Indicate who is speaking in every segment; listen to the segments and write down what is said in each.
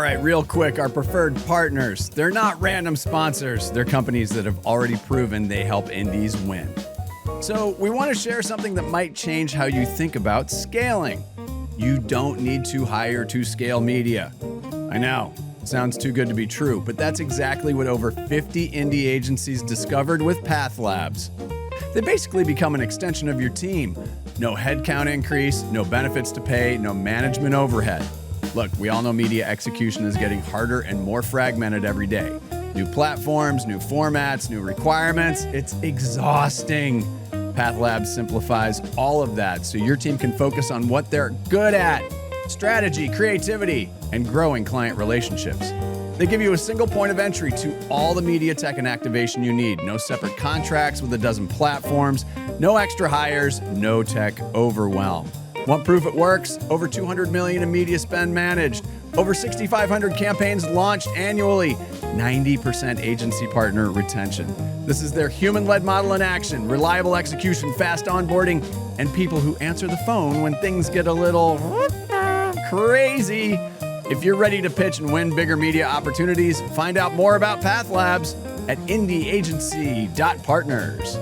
Speaker 1: right, real quick, our preferred partners. They're not random sponsors. They're companies that have already proven they help indies win. So we want to share something that might change how you think about scaling. You don't need to hire to scale media. I know, it sounds too good to be true, but that's exactly what over 50 indie agencies discovered with Path Labs. They basically become an extension of your team. No headcount increase, no benefits to pay, no management overhead. Look, we all know media execution is getting harder and more fragmented every day. New platforms, new formats, new requirements. It's exhausting. Path Labs simplifies all of that so your team can focus on what they're good at: strategy, creativity, and growing client relationships. They give you a single point of entry to all the media tech and activation you need. No separate contracts with a dozen platforms, no extra hires, no tech overwhelm. Want proof it works? Over $200 million in media spend managed. Over 6,500 campaigns launched annually. 90% agency partner retention. This is their human-led model in action. Reliable execution, fast onboarding, and people who answer the phone when things get a little crazy. If you're ready to pitch and win bigger media opportunities, find out more about Path Labs at indieagency.partners.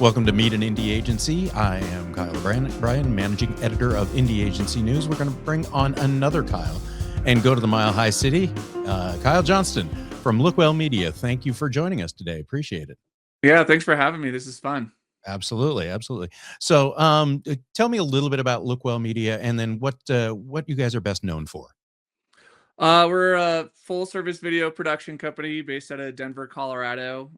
Speaker 2: Welcome to Meet an Indie Agency. I am Kyle Bryan, managing editor of Indie Agency News. We're going to bring on another Kyle and go to the Mile High City. Kyle Johnston from Lookwell Media. Thank you for joining us today. Appreciate it.
Speaker 3: Yeah, thanks for having me. This is fun.
Speaker 2: Absolutely. So tell me a little bit about Lookwell Media and then what you guys are best known for.
Speaker 3: We're a full-service video production company based out of Denver, Colorado.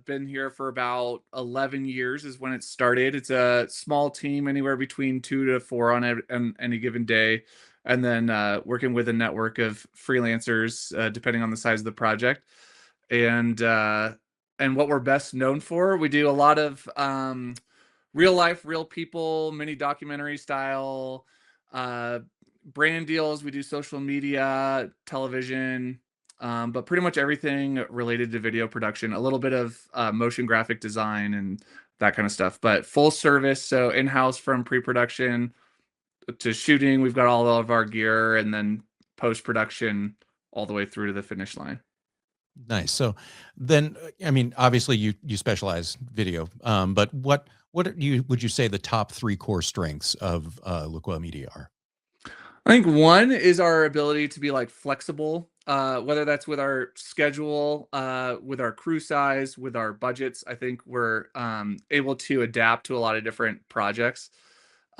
Speaker 3: Been here for about 11 years is when it started. It's a small team, anywhere between 2 to 4 on any given day, and then working with a network of freelancers depending on the size of the project. And what we're best known for, we do a lot of real life, real people, mini documentary style brand deals. We do social media, television, but pretty much everything related to video production, a little bit of motion graphic design and that kind of stuff, but full service. So in-house from pre-production to shooting, we've got all of our gear, and then post-production all the way through to the finish line.
Speaker 2: Nice. So then, I mean, obviously you specialize video, but what would you say the top 3 core strengths of Lookwell Media are?
Speaker 3: I think one is our ability to be like flexible, whether that's with our schedule, with our crew size, with our budgets. I think we're able to adapt to a lot of different projects.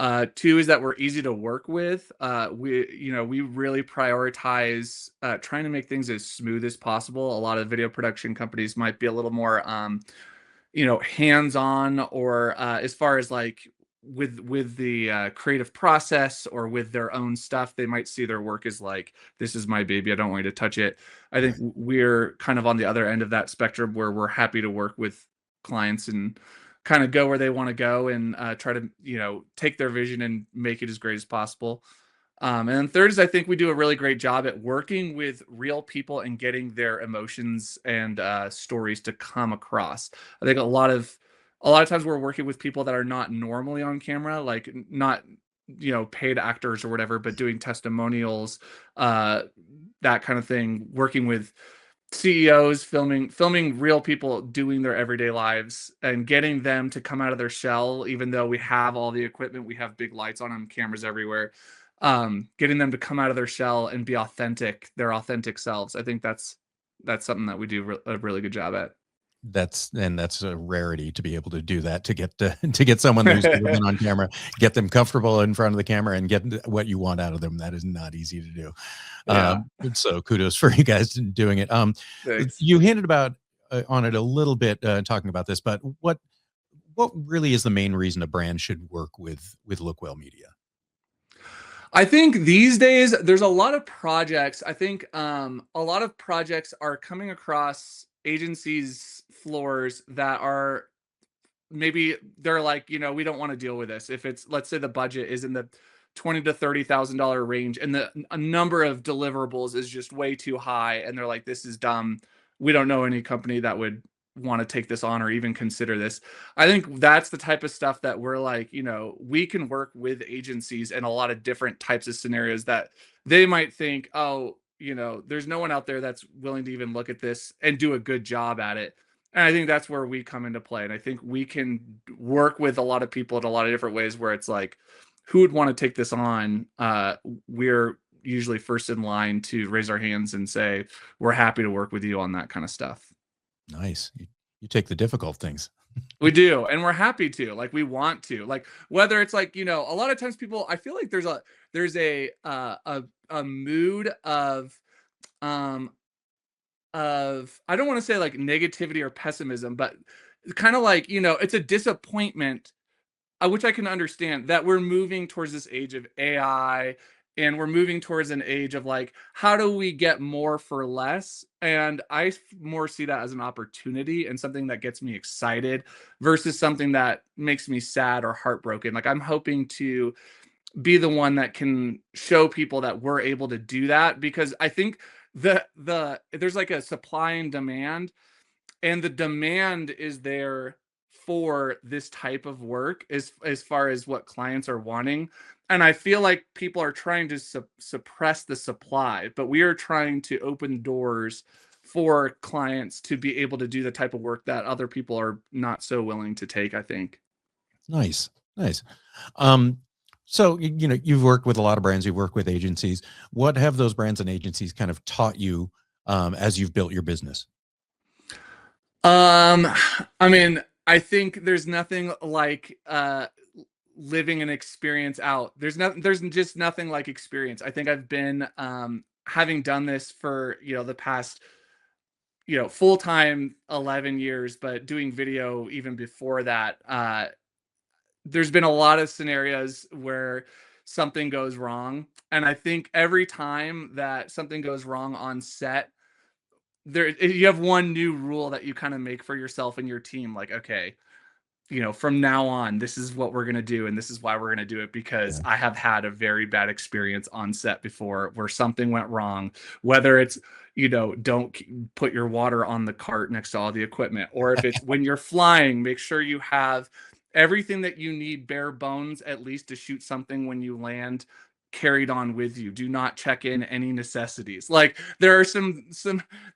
Speaker 3: 2 is that we're easy to work with. We really prioritize trying to make things as smooth as possible. A lot of video production companies might be a little more, hands-on, or as far as like with the creative process or with their own stuff, they might see their work as like, this is my baby, I don't want you to touch it. I think we're kind of on the other end of that spectrum, where we're happy to work with clients and kind of go where they want to go and try to take their vision and make it as great as possible. And then third is, I think we do a really great job at working with real people and getting their emotions and stories to come across. I think a lot of times we're working with people that are not normally on camera, like not paid actors or whatever, but doing testimonials, that kind of thing, working with CEOs, filming real people doing their everyday lives and getting them to come out of their shell. Even though we have all the equipment, we have big lights on them, cameras everywhere, getting them to come out of their shell and be authentic, their authentic selves. I think that's something that we do a really good job at.
Speaker 2: That's a rarity to be able to do that, to get someone who's been on camera, get them comfortable in front of the camera and get what you want out of them. That is not easy to do.
Speaker 3: Yeah.
Speaker 2: So kudos for you guys doing it.
Speaker 3: Thanks.
Speaker 2: You hinted about on it a little bit, talking about this, but what really is the main reason a brand should work with Lookwell Media?
Speaker 3: I think these days there's a lot of projects. I think a lot of projects are coming across agencies' floors that are maybe they're like, we don't want to deal with this. If it's, let's say the budget is in the $20,000 to $30,000 range, and a number of deliverables is just way too high, and they're like, this is dumb. We don't know any company that would want to take this on or even consider this. I think that's the type of stuff that we're like, we can work with agencies in a lot of different types of scenarios that they might think, oh, there's no one out there that's willing to even look at this and do a good job at it. And I think that's where we come into play. And I think we can work with a lot of people in a lot of different ways where it's like, who would want to take this on? We're usually first in line to raise our hands and say, we're happy to work with you on that kind of stuff.
Speaker 2: Nice. You take the difficult things.
Speaker 3: We do, and we're happy to. Like, we want to. Like, whether it's like, a lot of times people, I feel like there's a mood um I don't want to say like negativity or pessimism, but kind of like, it's a disappointment, which I can understand, that we're moving towards this age of AI, and we're moving towards an age of like, how do we get more for less? And more see that as an opportunity and something that gets me excited versus something that makes me sad or heartbroken. Like, I'm hoping to be the one that can show people that we're able to do that, because I think there's like a supply and demand, and the demand is there for this type of work as far as what clients are wanting. And I feel like people are trying to suppress the supply, but we are trying to open doors for clients to be able to do the type of work that other people are not so willing to take, I think.
Speaker 2: Nice. Nice. Um, so, you've worked with a lot of brands, you've worked with agencies. What have those brands and agencies kind of taught you as you've built your business?
Speaker 3: Um, I mean, I think there's nothing like living an experience out. There's just nothing like experience. I think I've been having done this for, the past, full time 11 years, but doing video even before that. There's been a lot of scenarios where something goes wrong, and I think every time that something goes wrong on set, you have one new rule that you kind of make for yourself and your team, like, okay, from now on, this is what we're going to do, and this is why we're going to do it, because
Speaker 2: Yeah.
Speaker 3: I have had a very bad experience on set before where something went wrong, whether it's, don't put your water on the cart next to all the equipment, or if it's when you're flying, make sure you have everything that you need, bare bones, at least to shoot something when you land, carried on with you. Do not check in any necessities. Like, there are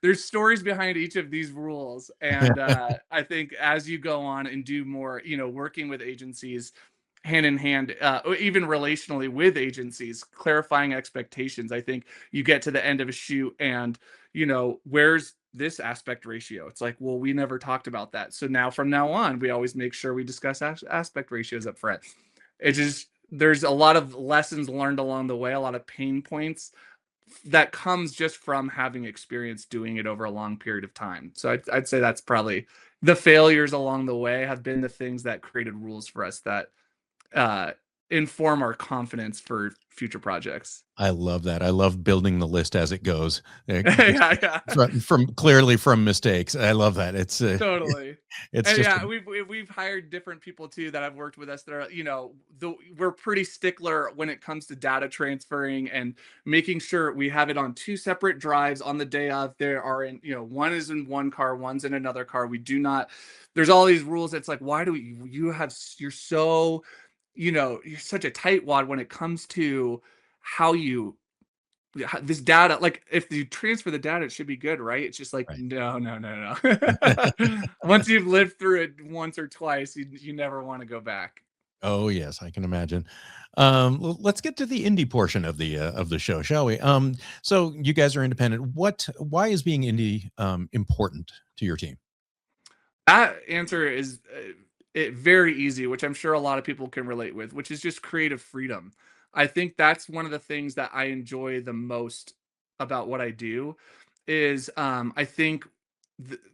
Speaker 3: there's stories behind each of these rules, and I think as you go on and do more, working with agencies hand in hand, or even relationally with agencies, clarifying expectations, I think you get to the end of a shoot and, where's this aspect ratio? It's like, well, we never talked about that, so now from now on we always make sure we discuss aspect ratios up front. It just There's a lot of lessons learned along the way, a lot of pain points that comes just from having experience doing it over a long period of time. So I'd say that's probably the failures along the way have been the things that created rules for us that uh, inform our confidence for future projects.
Speaker 2: I love that. I love building the list as it goes. Just
Speaker 3: Yeah, yeah.
Speaker 2: from clearly from mistakes. I love that. It's
Speaker 3: Totally.
Speaker 2: it's
Speaker 3: And
Speaker 2: just
Speaker 3: yeah, we've hired different people too that have worked with us that are, we're pretty stickler when it comes to data transferring and making sure we have it on two separate drives on the day of. There are one is in one car, one's in another car. We do not, there's all these rules. It's like, why do you're so, you're such a tightwad when it comes to how you this data, like, if you transfer the data, it should be good, right? It's just like,
Speaker 2: right.
Speaker 3: no, no, no, no. Once you've lived through it once or twice, you never want to go back.
Speaker 2: Oh yes, I can imagine. Let's get to the indie portion of the show, shall we? So you guys are independent. Why is being indie important to your team?
Speaker 3: That answer is very easy, which I'm sure a lot of people can relate with, which is just creative freedom. I think that's one of the things that I enjoy the most about what I do is, I think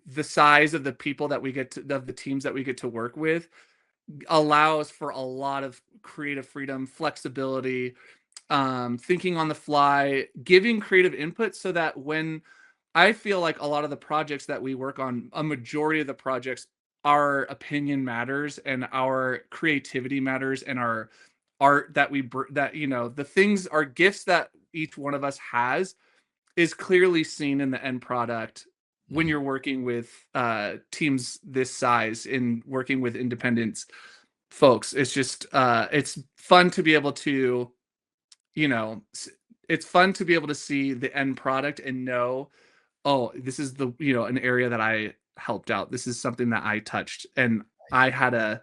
Speaker 3: the size of the people that we get to, of the teams that we get to work with, allows for a lot of creative freedom, flexibility, thinking on the fly, giving creative input, so that when I feel like a lot of the projects that we work on, a majority of the projects, our opinion matters and our creativity matters and our art that that, the things, our gifts that each one of us has is clearly seen in the end product when you're working with teams this size and working with independent folks. It's just it's fun to be able to, you know, it's fun to be able to see the end product and know, oh, this is the, an area that I helped out. This is something that I touched, and I had a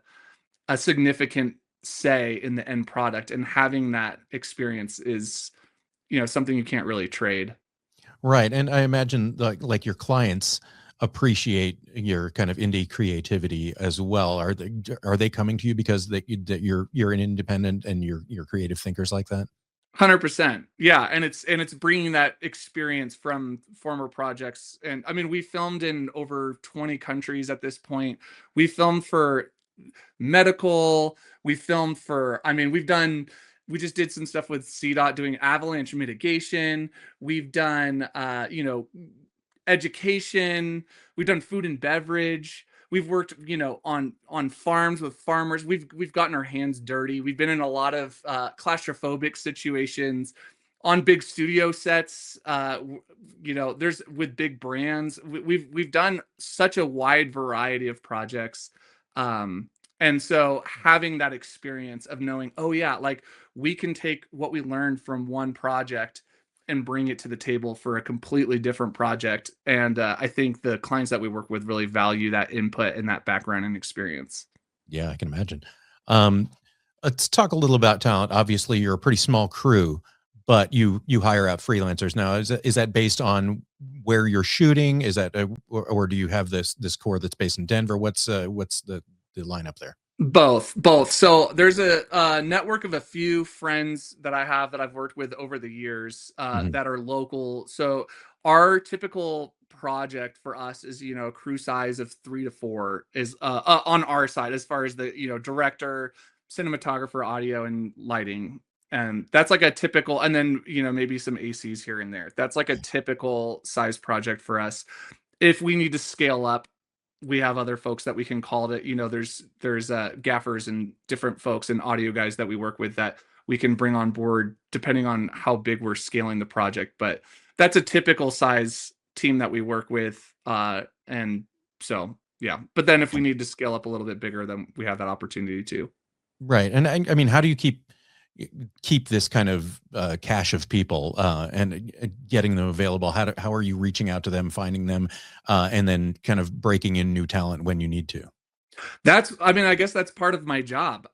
Speaker 3: significant say in the end product. And having that experience is, something you can't really trade.
Speaker 2: Right. And I imagine like your clients appreciate your kind of indie creativity as well. Are they coming to you because that you're an independent and you're creative thinkers like that?
Speaker 3: 100%. Yeah, and it's bringing that experience from former projects. And I mean, we filmed in over 20 countries at this point. We filmed for medical, we filmed for, I mean, we just did some stuff with CDOT doing avalanche mitigation. We've done education, we've done food and beverage. We've worked, on farms with farmers. We've gotten our hands dirty. We've been in a lot of claustrophobic situations on big studio sets. There's with big brands. We've done such a wide variety of projects. And so having that experience of knowing, oh yeah, like we can take what we learned from one project and bring it to the table for a completely different project. And I think the clients that we work with really value that input and that background and experience.
Speaker 2: Yeah, I can imagine. Um, let's talk a little about talent. Obviously, you're a pretty small crew, but you hire out freelancers now. Is that based on where you're shooting? Is that or do you have this core that's based in Denver? What's the lineup there?
Speaker 3: Both. So there's a network of a few friends that I have that I've worked with over the years
Speaker 2: Mhm.
Speaker 3: that are local. So our typical project for us is, a crew size of 3 to 4 is on our side, as far as the, director, cinematographer, audio, and lighting. And that's like a typical, and then, maybe some ACs here and there. That's like a typical size project for us. If we need to scale up, we have other folks that we can call that, there's gaffers and different folks and audio guys that we work with that we can bring on board depending on how big we're scaling the project. But that's a typical size team that we work with. And so, yeah. But then if we need to scale up a little bit bigger, then we have that opportunity too.
Speaker 2: Right. And I mean, how do you keep this kind of cache of people and getting them available? How are you reaching out to them, finding them, and then kind of breaking in new talent when you need to?
Speaker 3: I mean, I guess that's part of my job.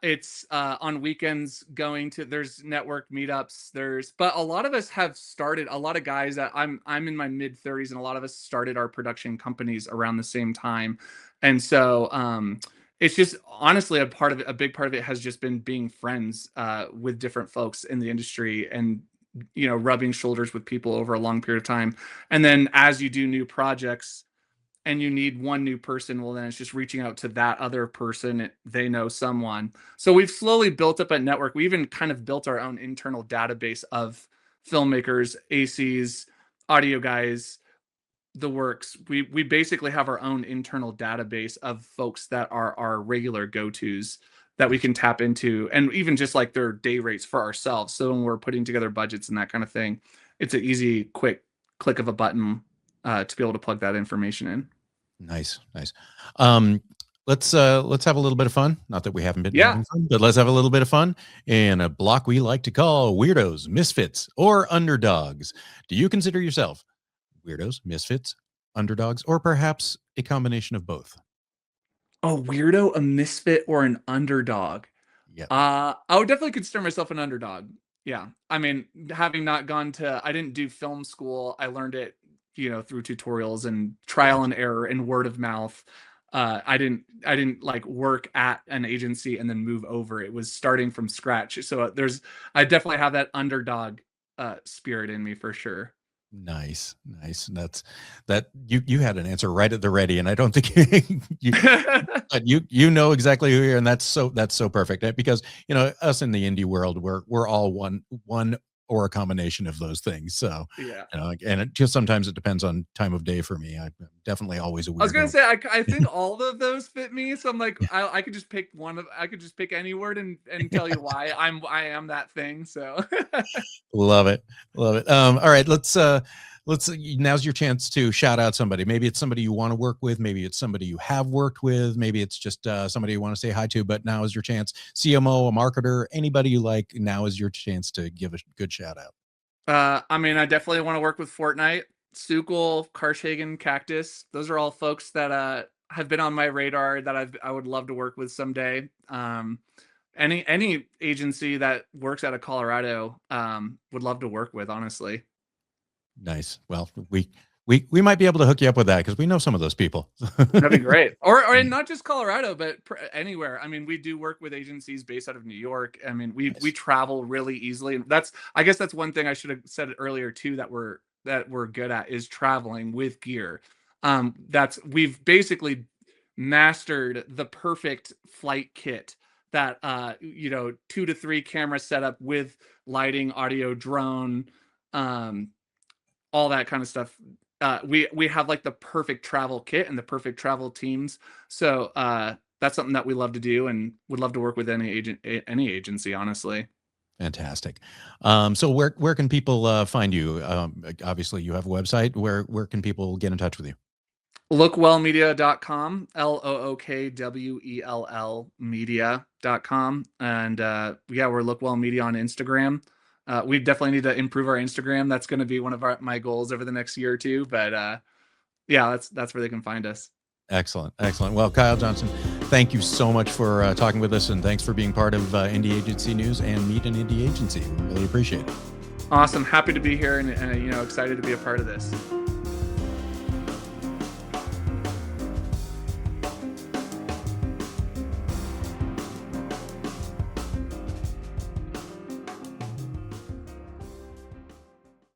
Speaker 3: It's on weekends there's network meetups. But a lot of us have started, a lot of guys that I'm in my mid 30s, and a lot of us started our production companies around the same time. And so, it's just honestly a big part of it has just been being friends with different folks in the industry, and, rubbing shoulders with people over a long period of time. And then as you do new projects, and you need one new person, well, then it's just reaching out to that other person. They know someone. So we've slowly built up a network. We even kind of built our own internal database of filmmakers, ACs, audio guys, the works. We basically have our own internal database of folks that are our regular go-tos that we can tap into, and even just like their day rates for ourselves. So when we're putting together budgets and that kind of thing, it's an easy, quick click of a button to be able to plug that information in.
Speaker 2: Nice, nice. Um, let's have a little bit of fun. Not that we haven't been
Speaker 3: Yeah.
Speaker 2: having fun, but let's have a little bit of fun in a block we like to call weirdos, misfits, or underdogs. Do you consider yourself weirdos, misfits, underdogs, or perhaps a combination of both?
Speaker 3: A weirdo, a misfit, or an underdog?
Speaker 2: Yeah.
Speaker 3: I would definitely consider myself an underdog. Yeah. I mean, having not I didn't do film school. I learned it, through tutorials and trial and error and word of mouth. I didn't like work at an agency and then move over. It was starting from scratch. So I definitely have that underdog spirit in me for sure.
Speaker 2: Nice, nice. That you had an answer right at the ready, and I don't think you but you know exactly who you're, and that's so perfect. Because us in the indie world, we're all one or a combination of those things. So
Speaker 3: Yeah.
Speaker 2: and it just sometimes it depends on time of day for me. I'm definitely always a
Speaker 3: I was gonna
Speaker 2: weirdo.
Speaker 3: say I think all of those fit me, so I'm like I could just pick I could just pick any word and tell you why I am that thing. So
Speaker 2: Love it, love it. All right, Now's your chance to shout out somebody. Maybe it's somebody you want to work with. Maybe it's somebody you have worked with. Maybe it's just somebody you want to say hi to, but now is your chance. CMO, a marketer, anybody you like, now is your chance to give a good shout out.
Speaker 3: I mean, I definitely want to work with Fortnite, Sukul, Karchhagen, Cactus. Those are all folks that have been on my radar that I would love to work with someday. Any agency that works out of Colorado would love to work with, honestly.
Speaker 2: Nice. Well, we might be able to hook you up with that because we know some of those people.
Speaker 3: That'd be great. Or not just Colorado, but anywhere. I mean, we do work with agencies based out of New York. I mean, we travel really easily, and I guess that's one thing I should have said earlier too, that we're good at, is traveling with gear. We've basically mastered the perfect flight kit that 2 to 3 camera setup with lighting, audio, drone, all that kind of stuff. We have like the perfect travel kit and the perfect travel teams. So that's something that we love to do and would love to work with any agency, honestly.
Speaker 2: Fantastic. So where can people find you? Obviously you have a website. Where can people get in touch with you?
Speaker 3: Lookwellmedia.com, LOOKWELL media.com. And we're Lookwell Media on Instagram. We definitely need to improve our Instagram. That's going to be one of my goals over the next year or two. But that's where they can find us.
Speaker 2: Excellent. Well, Kyle Johnston, thank you so much for talking with us, and thanks for being part of Indie Agency News and Meet an Indie Agency. We really appreciate it.
Speaker 3: Awesome. Happy to be here and excited to be a part of this.